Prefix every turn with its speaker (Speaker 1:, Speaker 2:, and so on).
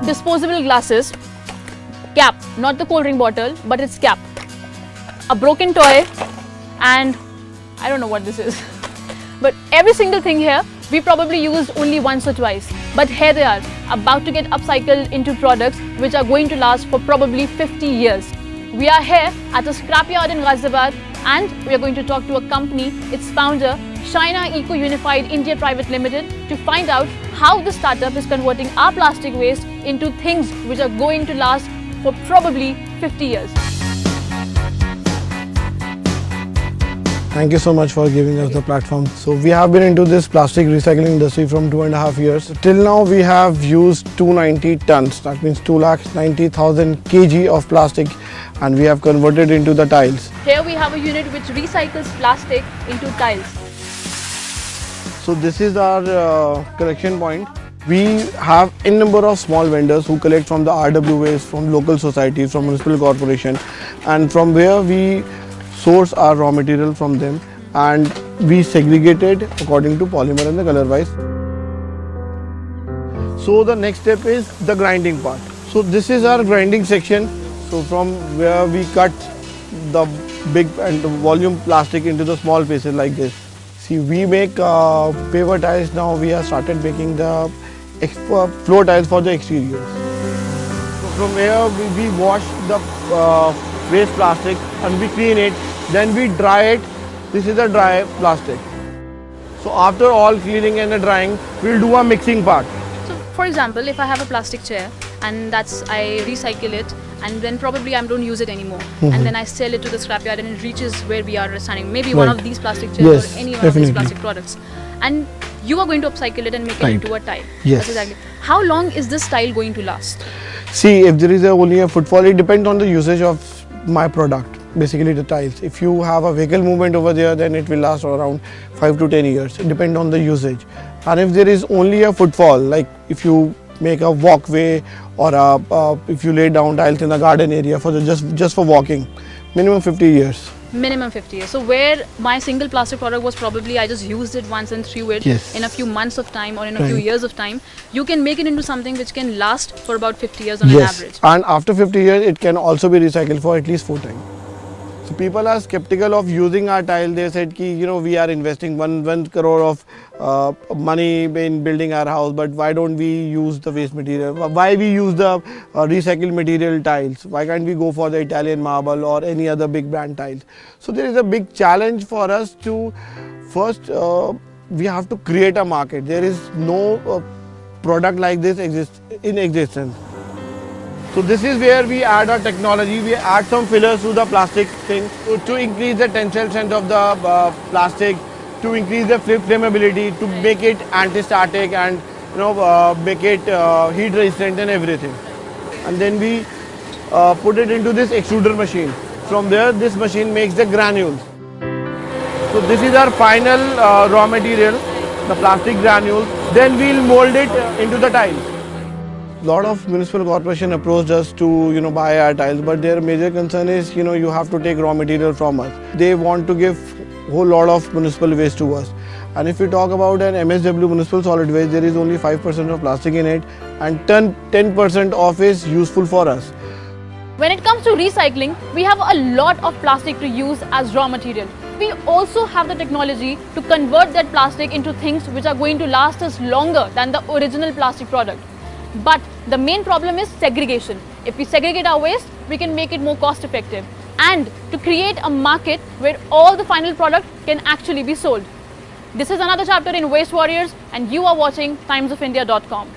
Speaker 1: disposable glasses, cap, not the cold drink bottle, but its cap, a broken toy, and I don't know what this is. But every single thing here, we probably used only once or twice. But here they are, about to get upcycled into products which are going to last for probably 50 years. We are here at a scrapyard in Ghaziabad, and we are going to talk to a company, its founder, Shina Eco Unified India Private Limited, to find out how the startup is converting our plastic waste into things which are going to last for probably 50 years.
Speaker 2: Thank you so much for giving us the platform. So we have been into this plastic recycling industry from 2.5 years. Till now we have used 290 tons, that means 290,000 kg of plastic, and we have converted into the tiles.
Speaker 1: Here we have a unit which recycles plastic into tiles.
Speaker 2: So this is our collection point. We have a number of small vendors who collect from the RW waste, from local societies, from municipal corporation, and from where we source our raw material from them, and we segregate it according to polymer and the color wise. So the next step is the grinding part. So this is our grinding section. So from where we cut the big and volume plastic into the small pieces like this. See, we make paver tiles now. We have started making the floor tiles for the exteriors. So from here we wash the waste plastic and we clean it. Then we dry it. This is a dry plastic. So after all cleaning and the drying, we'll do a mixing part.
Speaker 1: So for example, if I have a plastic chair and I recycle it, and then probably I don't use it anymore, and then I sell it to the scrapyard and it reaches where we are standing, maybe one of these plastic chairs or any one of these plastic products, and you are going to upcycle it and make it into a tile.
Speaker 2: Yes.
Speaker 1: That's exactly. How long is this tile going to last?
Speaker 2: See, if there is only a footfall, it depends on the usage of my product. Basically the tiles. If you have a vehicle movement over there, then it will last around 5 to 10 years. It depends on the usage. And if there is only a footfall, like if you make a walkway or if you lay down tiles in the garden area for just for walking, minimum 50 years.
Speaker 1: Minimum 50 years. So where my single plastic product was probably I just used it once and threw it in a few months of time or in a few years of time, you can make it into something which can last for about 50 years on an average.
Speaker 2: And after 50 years, it can also be recycled for at least 4 times. So people are skeptical of using our tile. They said ki, we are investing 1 crore of money in building our house, but why don't we use the waste material? Why we use the recycled material tiles? Why can't we go for the Italian marble or any other big brand tiles? So there is a big challenge for us to first, we have to create a market. There is no product like this in existence. So this is where we add our technology. We add some fillers to the plastic thing to increase the tensile strength of the plastic, to increase the flammability, to make it anti-static and make it heat resistant and everything. And then we put it into this extruder machine. From there, this machine makes the granules. So this is our final raw material, the plastic granules. Then we'll mold it into the tiles. Lot of municipal corporation approached us to buy our tiles, but their major concern is you have to take raw material from us. They want to give whole lot of municipal waste to us, and if we talk about an MSW, municipal solid waste, there is only 5% of plastic in it, and 10% of is useful for us.
Speaker 1: When it comes to recycling, we have a lot of plastic to use as raw material. We also have the technology to convert that plastic into things which are going to last us longer than the original plastic product. But the main problem is segregation. If we segregate our waste, we can make it more cost effective and to create a market where all the final product can actually be sold. This is another chapter in Waste Warriors, and you are watching timesofindia.com.